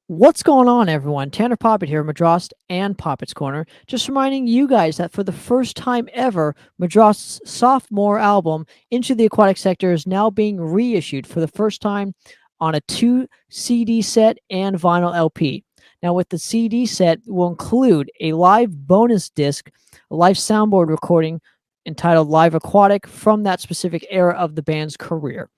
What's going on, everyone? Tanner Poppitt here, Madrost and Poppitt's Corner. Just reminding you guys that for the first time ever, Madrost's sophomore album, Into the Aquatic Sector, is now being reissued for the first time on a 2 CD set and vinyl LP. Now, with the CD set, will include a live bonus disc, a live soundboard recording entitled Live Aquatic from that specific era of the band's career.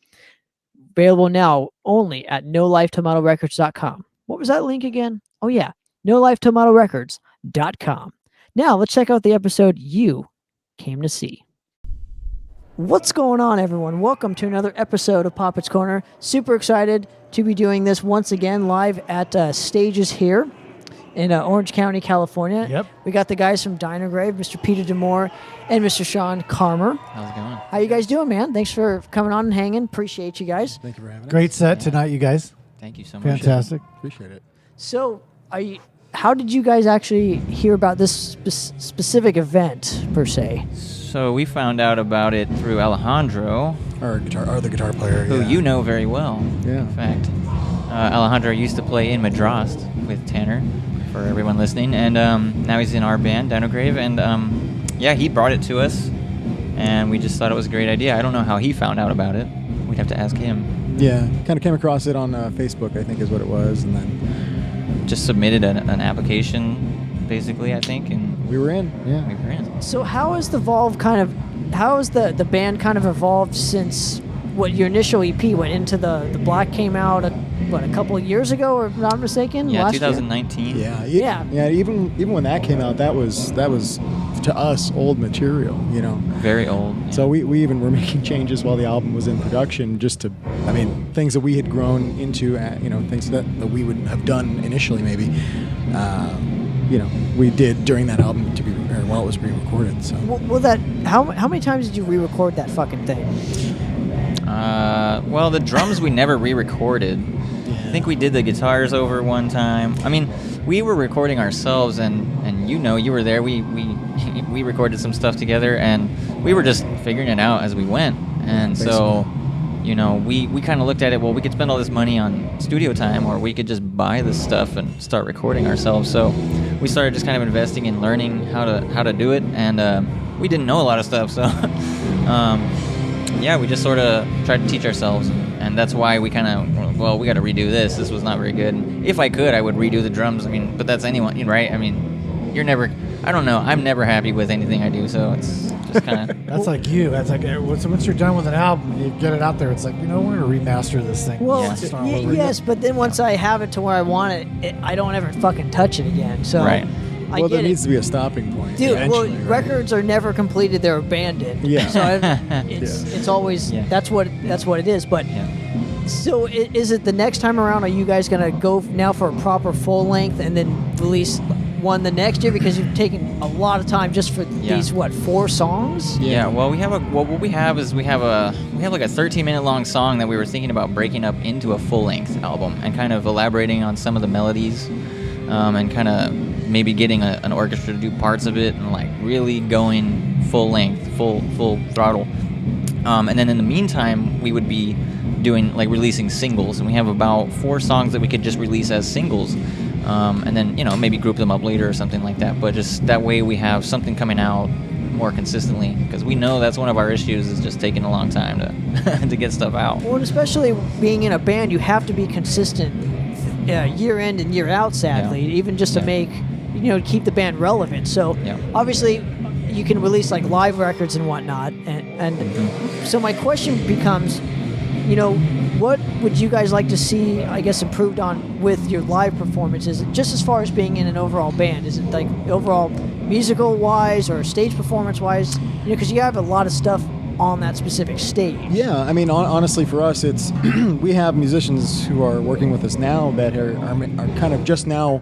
Available now only at NoLifeTomatoRecords.com. What was that link again? Oh, yeah, NoLifeTomatoRecords.com. Now, let's check out the episode you came to see. What's going on, everyone? Welcome to another episode of Poppitt's Corner. Super excited to be doing this once again live at Stages here in Orange County, California. Yep. We got the guys from Dinograve, Mr. Peter Demore and Mr. Sean Carmer. How's it going? How you guys doing, man? Thanks for coming on and hanging. Appreciate you guys. Thank you for having Great us. set tonight, you guys. Thank you so much. Fantastic. Appreciate it. So, how did you guys actually hear about this specific event, per se? So we found out about it through Alejandro, The guitar player. who you know very well. Yeah. In fact, Alejandro used to play in Madrost with Tanner, for everyone listening, and now he's in our band, Dinograve, and he brought it to us, and we just thought it was a great idea. I don't know how he found out about it. We'd have to ask him. Yeah, kind of came across it on Facebook, I think is what it was, and then Just submitted an application, basically, I think, and we were in. Yeah. we were in. So, how has the band kind of evolved since what your initial EP went into the Black came out a couple of years ago, or if I'm not mistaken? Yeah, last year? 2019. Yeah. Even when that came out, that was to us old material, you know. Very old. Yeah. So we even were making changes while the album was in production, things that we had grown into, things that we would have done initially, maybe. We did during that album while it was being recorded. So. Well, how many times did you re-record that fucking thing? Well, the drums we never re-recorded. I think we did the guitars over one time. I mean, we were recording ourselves, and you were there. We recorded some stuff together, and we were just figuring it out as we went. And so, we kind of looked at it. Well, we could spend all this money on studio time, or we could just buy this stuff and start recording ourselves. So we started just kind of investing in learning how to do it, and we didn't know a lot of stuff. So. We just sort of tried to teach ourselves, and that's why we kind of, we got to redo this. This was not very good. And if I could, I would redo the drums. I mean, but that's anyone, right? I mean, I don't know. I'm never happy with anything I do, so it's just kind of. That's like you. That's like once you're done with an album, you get it out there. It's like, we're going to remaster this thing. Well, Yeah. Start all over. yes, but then once I have it to where I want it, I don't ever fucking touch it again. So Right. I Well, get there it. needs to be a stopping point. Dude, well, eventually, right? records are never completed; they're abandoned. Yeah. So it's always that's what it is. But Yeah. so is it the next time around? Are you guys gonna go now for a proper full length and then release one the next year, because you've taken a lot of time just for these 4 songs? Yeah, well, we have what we have like a 13-minute long song that we were thinking about breaking up into a full-length album and kind of elaborating on some of the melodies, and kind of maybe getting an orchestra to do parts of it and like really going full length, full throttle. And then in the meantime, we would be doing releasing singles, and we have about 4 songs that we could just release as singles. And then, maybe group them up later or something like that. But just that way we have something coming out more consistently, because we know that's one of our issues, is just taking a long time to to get stuff out. Well, and especially being in a band, you have to be consistent year in and year out, sadly, even just to make, keep the band relevant. So obviously you can release like live records and whatnot. And so my question becomes, what would you guys like to see, I guess, improved on with your live performances, just as far as being in an overall band? Is it like overall musical-wise or stage performance-wise? Because you have a lot of stuff on that specific stage. Yeah, I mean, honestly, for us, it's we have musicians who are working with us now that are kind of just now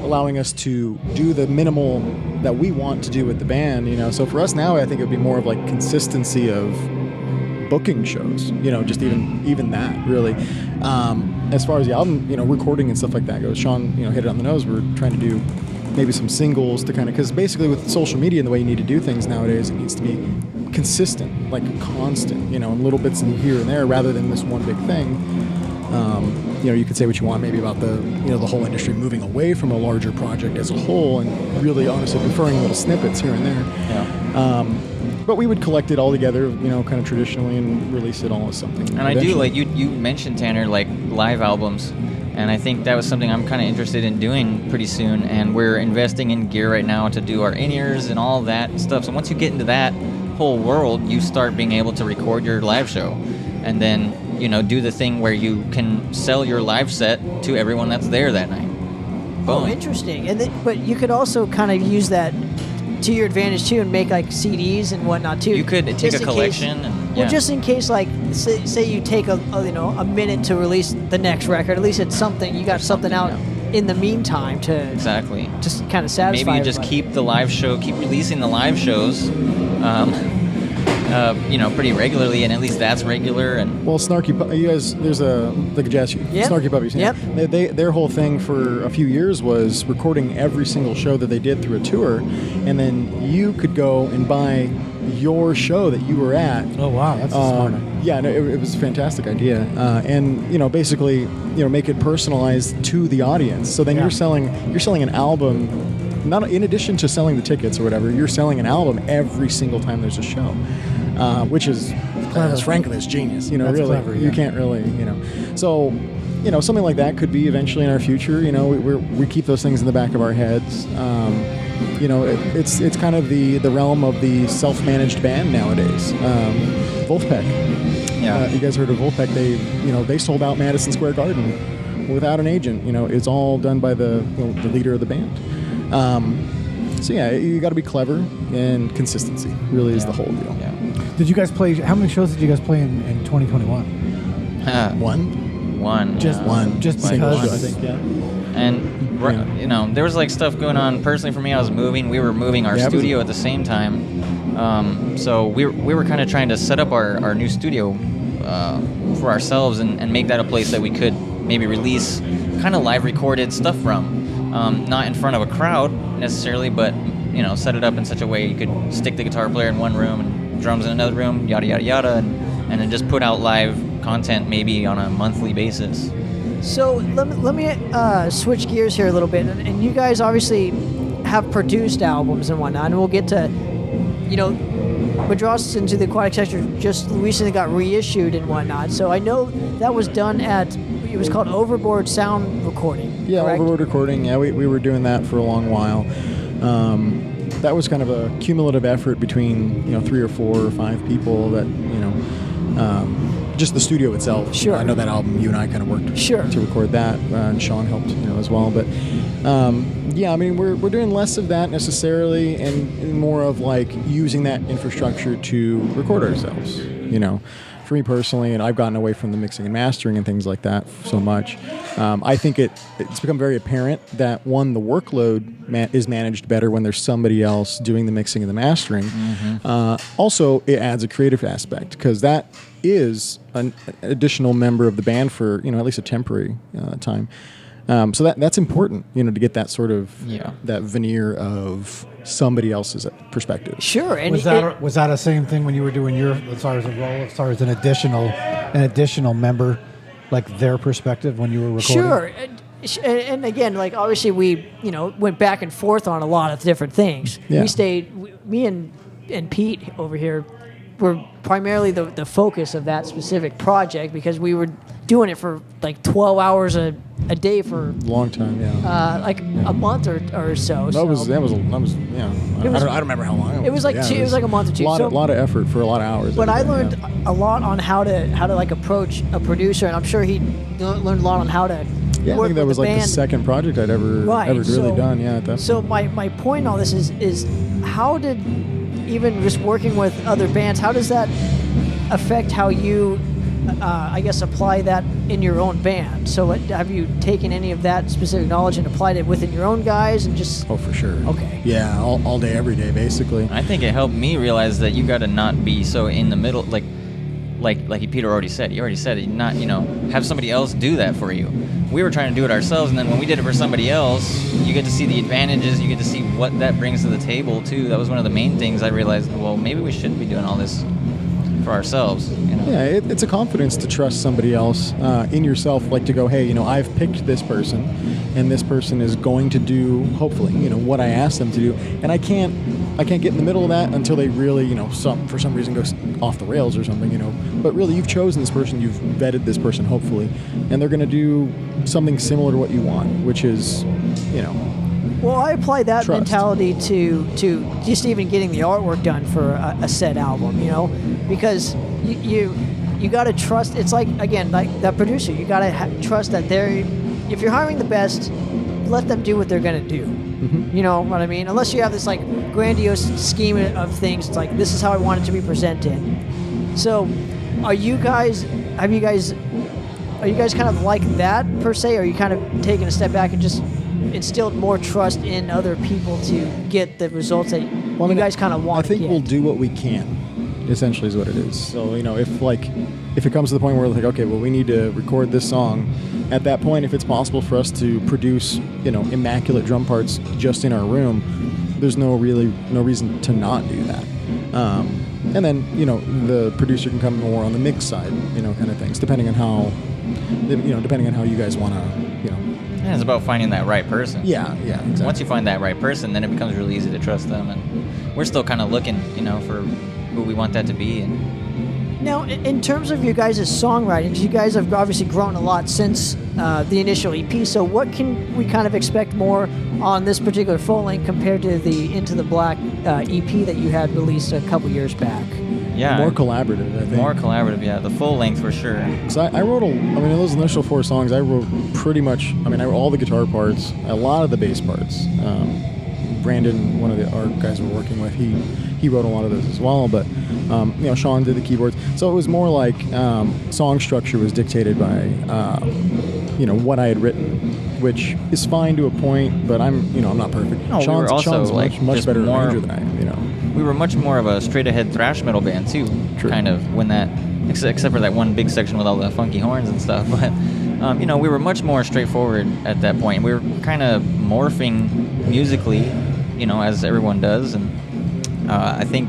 allowing us to do the minimal that we want to do with the band. So for us now, I think it would be more of like consistency of booking shows. Just even that really. As far as the album, recording and stuff like that goes, Sean, hit it on the nose. We're trying to do maybe some singles to kind of, because basically with social media and the way you need to do things nowadays, it needs to be consistent, like constant, and little bits in here and there rather than this one big thing. you could say what you want maybe about the whole industry moving away from a larger project as a whole, and really honestly preferring little snippets here and there. Yeah. But we would collect it all together, kind of traditionally, and release it all as something. And I do, like, you mentioned, Tanner, like, live albums, and I think that was something I'm kind of interested in doing pretty soon, and we're investing in gear right now to do our in-ears and all that stuff. So once you get into that whole world, you start being able to record your live show, and then, do the thing where you can sell your live set to everyone that's there that night. Boom. Oh, interesting. But you could also kind of use that to your advantage too, and make like CDs and whatnot too. You could take just a in collection. Case, and, well, just in case, like say you take a minute to release the next record. At least it's something you got something out in the meantime to exactly just kind of satisfy. Maybe you just everybody. keep the live show, keep releasing the live shows. Pretty regularly, and at least that's regular. And well, you guys, there's a jazz, Yep. Snarky Puppies. Yep. Their whole thing for a few years was recording every single show that they did through a tour, and then you could go and buy your show that you were at. Oh wow, that's a smart idea. Yeah, no, it was a fantastic idea, and basically, make it personalized to the audience. So then Yeah. you're selling an album. Not in addition to selling the tickets or whatever, you're selling an album every single time there's a show, which is Clever. frankly, it's genius. That's Really, clever, you yeah. can't really, So, something like that could be eventually in our future. We keep those things in the back of our heads. It's kind of the realm of the self-managed band nowadays. Wolfpack. Yeah. You guys heard of Wolfpack? They sold out Madison Square Garden without an agent. It's all done by the leader of the band. So yeah, you got to be clever, and consistency really is the whole deal. Yeah. Did you guys play? How many shows did you guys play in 2021? One. Just One. Just Single because. show, I think. Yeah. And there was like stuff going on personally for me. I was moving. We were moving our Yeah, it was- studio at the same time. So we were kind of trying to set up our new studio for ourselves and make that a place that we could maybe release kind of live recorded stuff from. Not in front of a crowd necessarily, but set it up in such a way you could stick the guitar player in one room and drums in another room, yada yada yada, and then just put out live content maybe on a monthly basis. So let me switch gears here a little bit, and you guys obviously have produced albums and whatnot, and we'll get to, Madras Into the Aquatic Sector just recently got reissued and whatnot. So I know that was done it was called Overboard Sound Recording. Yeah, correct? Overboard Recording. Yeah, we were doing that for a long while. That was kind of a cumulative effort between 3 or 4 or 5 people that just the studio itself. Sure. I know that album you and I kind of worked Sure. to record that, and Sean helped as well. But we're doing less of that necessarily, and more of like using that infrastructure to record ourselves. For me personally, and I've gotten away from the mixing and mastering and things like that so much. I think it's become very apparent that the workload is managed better when there's somebody else doing the mixing and the mastering. Mm-hmm. Also, it adds a creative aspect, because that is an additional member of the band for at least a temporary time. So that's important, to get that sort of that veneer of somebody else's perspective. Sure. And Was that a same thing when you were doing your, as far as a role, as far as an additional member, like their perspective when you were recording? Sure. And again, like obviously we, went back and forth on a lot of different things. Yeah. Me and Pete over here were primarily the focus of that specific project, because we were doing it for like 12 hours a day for Long time, yeah. like a month or so. That was yeah. It was- I don't remember how long. It was like yeah, it was like a month or two. A lot of effort for a lot of hours. But every I day, learned yeah. a lot on how to like approach a producer, and I'm sure he learned a lot on how to Yeah, I work think that with was the like band. the second project I'd ever Right, really so- done. Yeah, at that So my point in all this is how did even just working with other bands, how does that affect how you I guess apply that in your own band? So have you taken any of that specific knowledge and applied it within your own guys and just Oh, for sure. Okay. Yeah, all day, every day, basically. I think it helped me realize that you got to not be so in the middle, like Peter already said. He already said it. Not have somebody else do that for you. We were trying to do it ourselves, and then when we did it for somebody else, you get to see the advantages. You get to see what that brings to the table too. That was one of the main things I realized. Well, maybe we shouldn't be doing all this for ourselves. You know? Yeah, it's a confidence to trust somebody else in yourself, like to go, hey, I've picked this person, and this person is going to do, hopefully, what I asked them to do, and I can't get in the middle of that until they really, for some reason goes off the rails or something, But really, you've chosen this person, you've vetted this person, hopefully, and they're going to do something similar to what you want, which is, Well, I apply that trust. mentality to just even getting the artwork done for a said album, because you got to trust. It's like, again, like that producer, you got to trust that if you're hiring the best, let them do what they're going to do. Mm-hmm. You know what I mean? Unless you have this like grandiose scheme of things, it's like, this is how I want it to be presented. So are you guys kind of like that per se, or are you kind of taking a step back and just instilled more trust in other people to get the results that you guys kind of want? I think to get? we'll do what we can, essentially is what it is. So, if it comes to the point where we're like, okay, well, we need to record this song, at that point, if it's possible for us to produce, immaculate drum parts just in our room, there's no reason to not do that. And then, the producer can come more on the mix side, kind of things, depending on how you guys want to, Yeah, it's about finding that right person. Yeah, exactly. Once you find that right person, then it becomes really easy to trust them, and we're still kind of looking, for who we want that to be. And Now, in terms of your guys' songwriting, 'cause you guys have obviously grown a lot since the initial EP, so what can we kind of expect more on this particular full length compared to the Into the Black EP that you had released a couple years back? yeah, More collaborative, I think. more collaborative. Yeah, the full length for sure. So I wrote in those initial 4 songs, I wrote pretty much, I wrote all the guitar parts, a lot of the bass parts. Brandon, one of our guys we're working with, he wrote a lot of those as well, but, Sean did the keyboards. So it was more like song structure was dictated by, what I had written, which is fine to a point, but I'm not perfect. No, we were also, Sean's like, much just better more- arranger than I am, We were much more of a straight-ahead thrash metal band too. True. Kind of when that, except for that one big section with all the funky horns and stuff. But we were much more straightforward at that point. We were kind of morphing musically, as everyone does. And I think,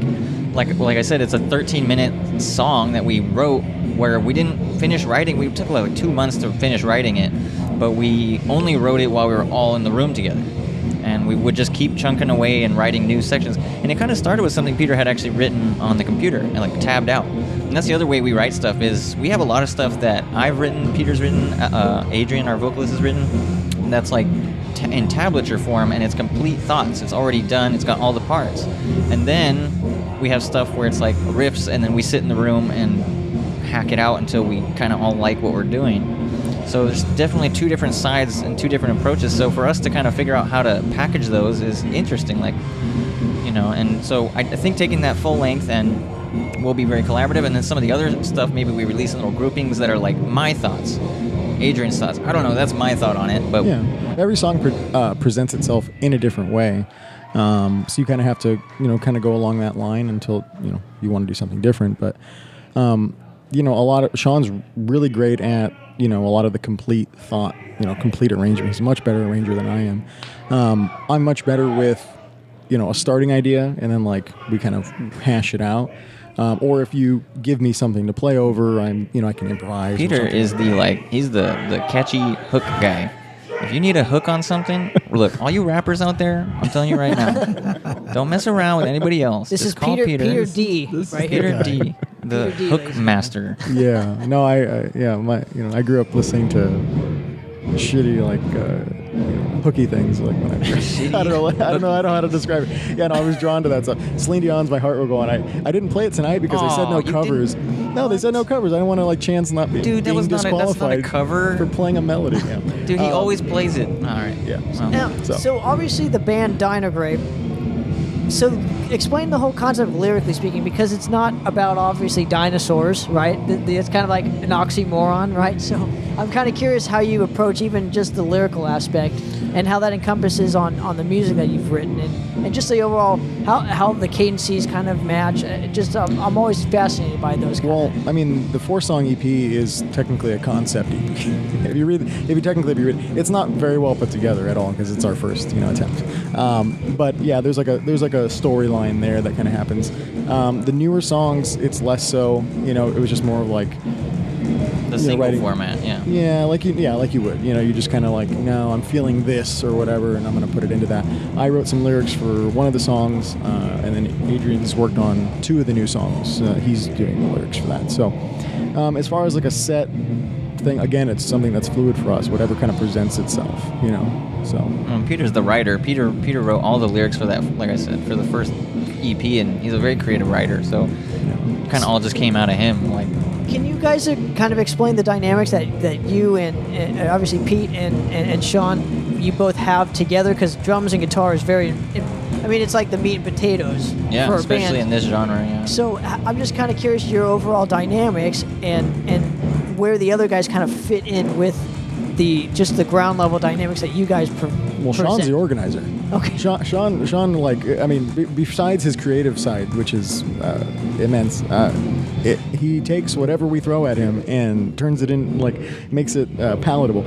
like I said, it's a 13-minute song that we wrote where we didn't finish writing. We took like 2 months to finish writing it, but we only wrote it while we were all in the room together. And we would just keep chunking away and writing new sections. And it kind of started with something Peter had actually written on the computer and like tabbed out. And that's the other way we write stuff is we have a lot of stuff that I've written, Peter's written, Adrian, our vocalist, has written. And that's like in tablature form, and it's complete thoughts. It's already done. It's got all the parts. And then we have stuff where it's like riffs, and then we sit in the room and hack it out until we kind of all like what we're doing. So there's definitely 2 different sides and 2 different approaches. So for us to kind of figure out how to package those is interesting, and so I think taking that full length and we'll be very collaborative, and then some of the other stuff, maybe we release in little groupings that are like my thoughts, Adrian's thoughts. I don't know, that's my thought on it, but Yeah, every song presents itself in a different way. So you kind of have to, kind of go along that line until, you want to do something different. But, Sean's really great at, a lot of the complete thought, complete arrangement. He's a much better arranger than I am. I'm much better with, a starting idea, and then we kind of hash it out. Or if you give me something to play over, I can improvise. Peter is he's the catchy hook guy. If you need a hook on something, look, all you rappers out there, I'm telling you right now, don't mess around with anybody else. This Just is call Peter D. right Peter here. D, the Peter D, hook ladies and master. Yeah, no, I grew up listening to shitty hooky things when I don't know how to describe it. Yeah, no, I was drawn to that stuff. Celine Dion's My Heart Will Go On. I didn't play it tonight because they said no you covers. No, they said no covers. I didn't want to chance not being Dude, that's not a disqualified cover. for playing a melody. Yeah. Dude, he always plays it. All right. Yeah. Well, Now, So- so obviously the band Dinograve. So explain the whole concept lyrically speaking, because it's not about obviously dinosaurs, right? It's kind of like an oxymoron, right? So I'm kind of curious how you approach even just the lyrical aspect and how that encompasses on the music that you've written, and just the overall how the cadences kind of match. I'm always fascinated by those. Well, I mean, the 4-song EP is technically a concept EP. If you read it, it's not very well put together at all because it's our first, attempt. But yeah, there's like a storyline there that kind of happens. The newer songs, it's less so. It was just more of like The single format, yeah. Yeah, like you would. You just kind of like, no, I'm feeling this or whatever, and I'm going to put it into that. I wrote some lyrics for one of the songs, and then Adrian's worked on 2 of the new songs. He's doing the lyrics for that. So, as far as like a set thing, again, it's something that's fluid for us, whatever kind of presents itself, So Peter's the writer. Peter wrote all the lyrics for that, like I said, for the first EP, and he's a very creative writer. So, kind of all just came out of him, like. Can you guys kind of explain the dynamics that you and obviously Pete and Sean, you both have together? Because drums and guitar is it's like the meat and potatoes Yeah, for a especially band. in this genre, yeah. So I'm just kind of curious your overall dynamics and where the other guys kind of fit in with the ground level dynamics that you guys Well, Sean's the organizer. Okay. Sean, besides his creative side, which is immense, he takes whatever we throw at him and turns it in, makes it palatable.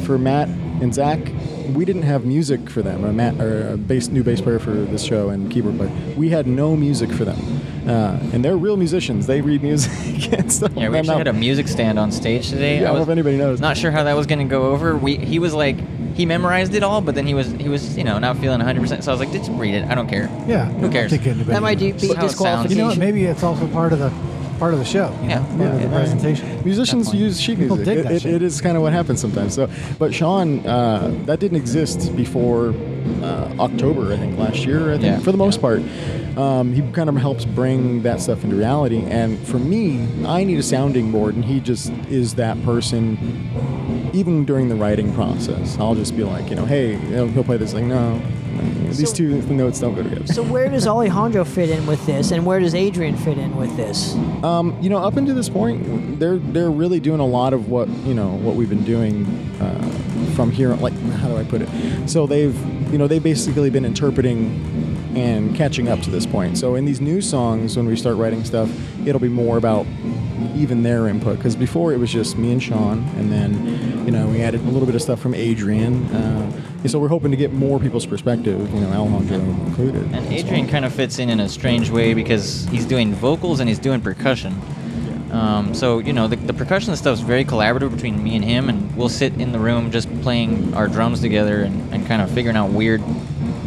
For Matt and Zach, we didn't have music for them. Matt, new bass player for this show and keyboard player, we had no music for them. And they're real musicians. They read music and stuff. Yeah, we actually had a music stand on stage today. Yeah, I don't know if anybody knows. Not sure how that was going to go over. He was like, he memorized it all, but then he was not feeling 100%. So I was like, just read it. I don't care. Yeah. Who cares? That might be how it sounds. disqualification. Maybe it's also part of the show. Yeah. The presentation. Musicians Definitely. use sheet People music. dig that shit. It is kind of what happens sometimes. So, but Sean, that didn't exist before October, I think, last year. I think Yeah. for the most part, he kind of helps bring that stuff into reality. And for me, I need a sounding board, and he just is that person. Even during the writing process, I'll just be like, hey, he'll play this. Like, no, these two notes don't go together. So where does Alejandro fit in with this, and where does Adrian fit in with this? Up until this point, they're really doing a lot of what we've been doing from here. Like, how do I put it? So they've basically been interpreting and catching up to this point. So in these new songs, when we start writing stuff, it'll be more about even their input, because before it was just me and Sean, and then we added a little bit of stuff from Adrian. So we're hoping to get more people's perspective, Alejandro included. And Adrian kind of fits in a strange way because he's doing vocals and he's doing percussion. So the percussion stuff is very collaborative between me and him, and we'll sit in the room just playing our drums together and kind of figuring out weird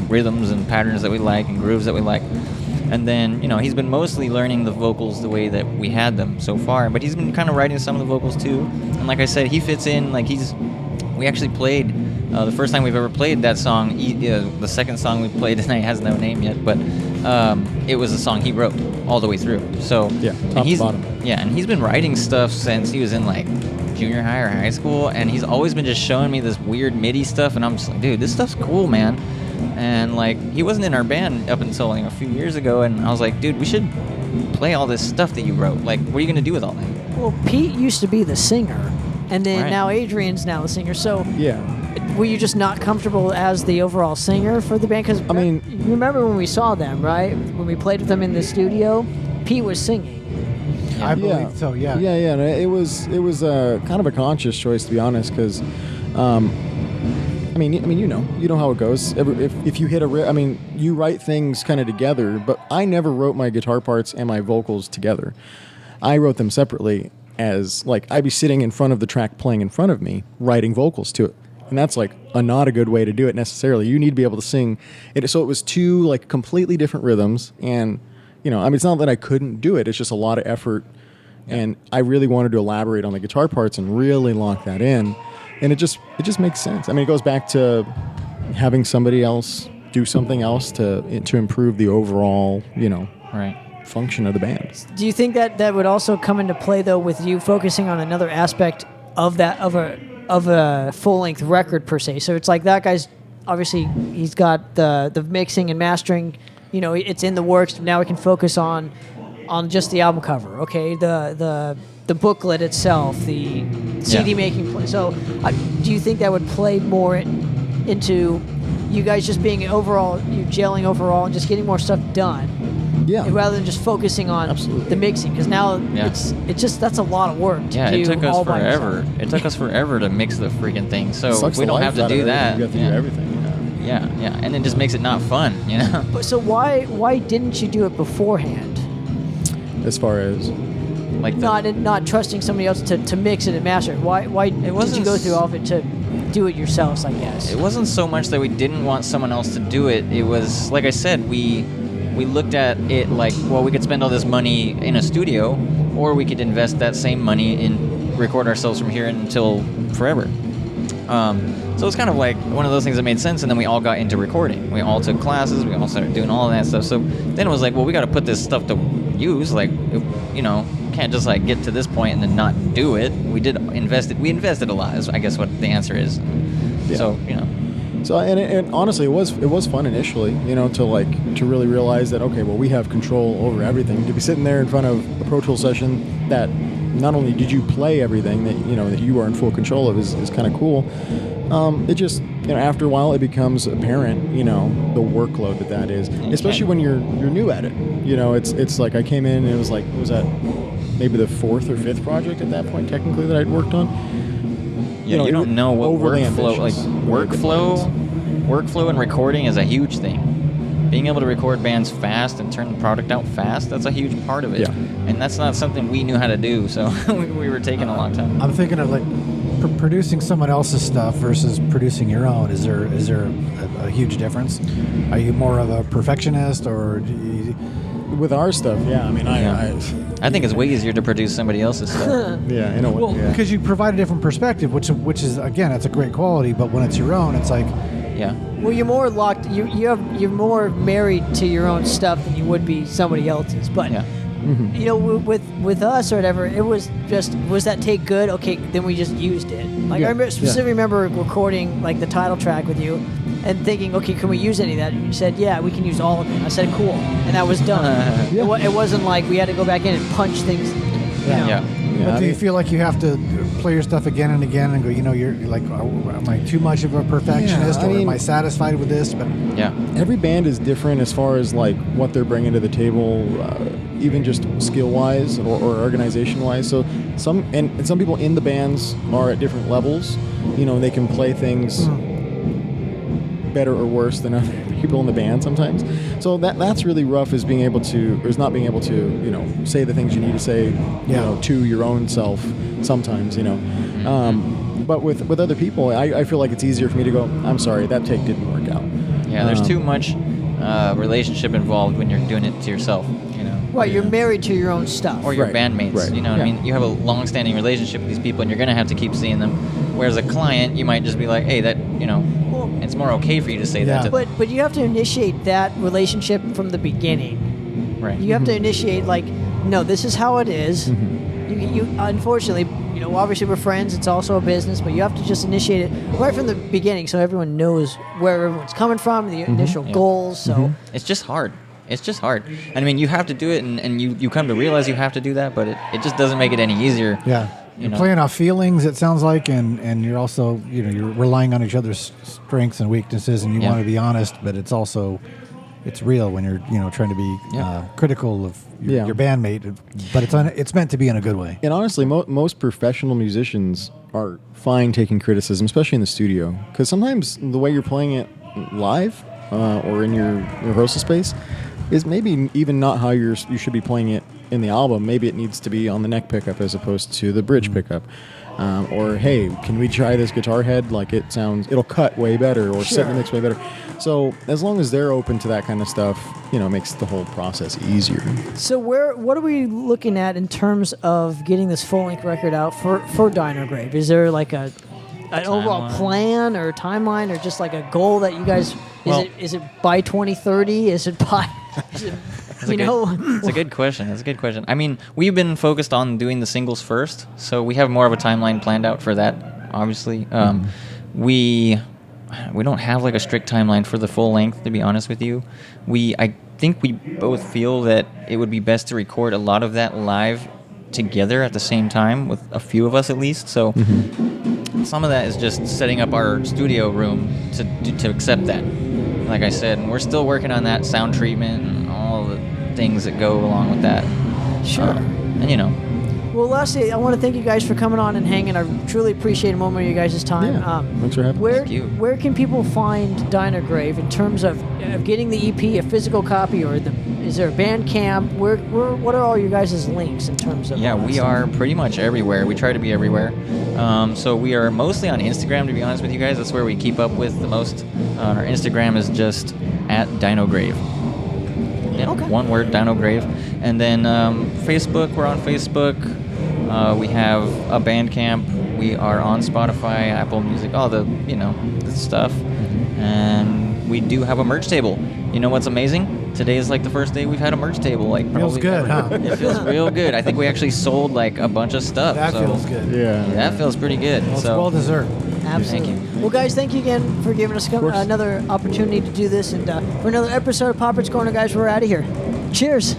rhythms and patterns that we like and grooves that we like. And then, he's been mostly learning the vocals the way that we had them so far, but he's been kind of writing some of the vocals too. And like I said, he fits in, we actually played, the first time we've ever played that song, the second song we played tonight has no name yet, but it was a song he wrote all the way through. So, yeah, top to bottom. Yeah, and he's been writing stuff since he was in junior high or high school, and he's always been just showing me this weird MIDI stuff, and I'm just like, dude, this stuff's cool, man. And he wasn't in our band up until a few years ago, and I was like, dude, we should play all this stuff that you wrote. What are you gonna do with all that? Well, Pete used to be the singer, and then Right. now Adrian's now the singer. So Yeah. were you just not comfortable as the overall singer for the band? Because you remember when we saw them, right? When we played with them in the studio, Pete was singing. I believe so. Yeah. Yeah. No, it was kind of a conscious choice, to be honest, because. You know how it goes. If you hit you write things kind of together, but I never wrote my guitar parts and my vocals together. I wrote them separately as, I'd be sitting in front of the track playing in front of me, writing vocals to it. And that's, not a good way to do it necessarily. You need to be able to sing it. So it was two, completely different rhythms. And, it's not that I couldn't do it. It's just a lot of effort. Yeah. And I really wanted to elaborate on the guitar parts and really lock that in. And it just makes sense. It goes back to having somebody else do something else to improve the overall, Right. function of the band. Do you think that would also come into play though with you focusing on another aspect of that of a full length record per se? So it's like that guy's obviously he's got the mixing and mastering. It's in the works. Now we can focus on just the album cover. Okay, the booklet itself, the CD making. So, do you think that would play more into you guys just being you gelling overall and just getting more stuff done? Yeah. Rather than just focusing on Absolutely. the mixing, because now it's just that's a lot of work to do. It took us all by forever. yourself. It took us forever to mix the freaking thing. So Sucks we the don't life have to out do of it. that. You have to do everything. Yeah, and it just makes it not fun, you know. But so why didn't you do it beforehand? As far as Like Not trusting somebody else to mix it and master it. Why did you wasn't go through all of it to do it yourselves? I guess. It wasn't so much that we didn't want someone else to do it. It was, like I said, we looked at it like, well, we could spend all this money in a studio, or we could invest that same money in record ourselves from here until forever. So it's kind of like one of those things that made sense, and then we all got into recording. We all took classes. We all started doing all of that stuff. So then it was like, well, we got to put this stuff to use. Like, can't just like get to this point and then not do it. We invested a lot, is I guess what the answer is. Yeah. So, So and honestly, it was fun initially, to really realize that, okay, well, we have control over everything. To be sitting there in front of a Pro Tool session that not only did you play everything that you are in full control of is kind of cool. It just after a while it becomes apparent the workload that is, especially when you're new at it. It's like I came in and it was like, was that maybe the 4th or 5th project at that point technically that I'd worked on. Yeah, you don't know what overly workflow, ambitious. workflow and recording is a huge thing. Being able to record bands fast and turn the product out fast, that's a huge part of it. Yeah. And that's not something we knew how to do, so we were taking a long time. I'm thinking of like producing someone else's stuff versus producing your own. Is there a huge difference? Are you more of a perfectionist, or do you, With our stuff, yeah. I mean, I think it's way easier to produce somebody else's stuff. yeah, in a way. well, Yeah. because you provide a different perspective, which is again, that's a great quality. But when it's your own, it's like, Yeah. Well, you're more locked. You're more married to your own stuff than you would be somebody else's. But Yeah. with us or whatever, it was just, was that take good? Okay, then we just used it. Like I specifically remember recording like the title track with you, and thinking, okay, can we use any of that? And you said, yeah, we can use all of it. I said, cool, and that was done. It wasn't like we had to go back in and punch things. Yeah. but do you feel like you have to play your stuff again and again and go, you're like, am I too much of a perfectionist, Yeah, I or am mean- I satisfied with this? But Yeah. Every band is different as far as like what they're bringing to the table, even just skill-wise or organization-wise. So some people in the bands are at different levels. They can play things better or worse than other people in the band sometimes. So that's really rough, is not being able to, say the things you need to say, to your own self sometimes, But with other people, I feel like it's easier for me to go, I'm sorry, that take didn't work out. Yeah, there's too much relationship involved when you're doing it to yourself, Right, you're married to your own stuff. or your Right, bandmates. right. You know what I mean? You have a long-standing relationship with these people, and you're gonna have to keep seeing them. Whereas a client, you might just be like, hey, that it's more okay for you to say that to them. But you have to initiate that relationship from the beginning. Right. You have to initiate like, no, this is how it is. You unfortunately, obviously we're friends. It's also a business, but you have to just initiate it right from the beginning, so everyone knows where everyone's coming from, the initial goals. So It's just hard. It's just hard. And I mean, you have to do it, and you come to realize you have to do that, but it just doesn't make it any easier. yeah, you're playing off feelings, it sounds like, and you're also, you're relying on each other's strengths and weaknesses, and you want to be honest, but it's also, it's real when you're, trying to be critical of your bandmate, but it's meant to be in a good way. And honestly, most professional musicians are fine taking criticism, especially in the studio, because sometimes the way you're playing it live or in your rehearsal space is maybe even not how you should be playing it in the album. Maybe it needs to be on the neck pickup as opposed to the bridge pickup. Or, hey, can we try this guitar head? Like it'll cut way better, or set the mix way better. So as long as they're open to that kind of stuff, it makes the whole process easier. So what are we looking at in terms of getting this full-length record out for Dinograve? Is there like an overall plan or timeline, or just like a goal that you guys? Is it by 2030? Is it by? It's a good question. It's a good question. I mean, we've been focused on doing the singles first, so we have more of a timeline planned out for that. Obviously, we don't have like a strict timeline for the full length. To be honest with you, I think we both feel that it would be best to record a lot of that live together at the same time, with a few of us at least. So some of that is just setting up our studio room to accept that. Like I said, and we're still working on that sound treatment and all the things that go along with that. Sure. And Well, lastly, I want to thank you guys for coming on and hanging. I truly appreciate a moment of you guys' time. Yeah. Thanks for having us. Where Thank you. where can people find Dinograve in terms of getting the EP, a physical copy, or is there a Bandcamp? What are all your guys' links in terms of? Yeah, all that we stuff? are pretty much everywhere. We try to be everywhere. So we are mostly on Instagram, to be honest with you guys. That's where we keep up with the most. Our Instagram is just @Dinograve. Yeah, Okay. one word, Dinograve. And then Facebook, we're on Facebook. We have a Bandcamp. We are on Spotify, Apple Music, all the stuff. And we do have a merch table. You know what's amazing? Today is like the first day we've had a merch table. Like Feels probably good, ever. huh? It feels real good. I think we actually sold like a bunch of stuff. That so feels good. Yeah. That feels pretty good. Well, it's so well deserved. Absolutely. Thank Well, guys, thank you again for giving us course. another opportunity to do this, and for another episode of Poppitt's Corner, guys, we're out of here. Cheers.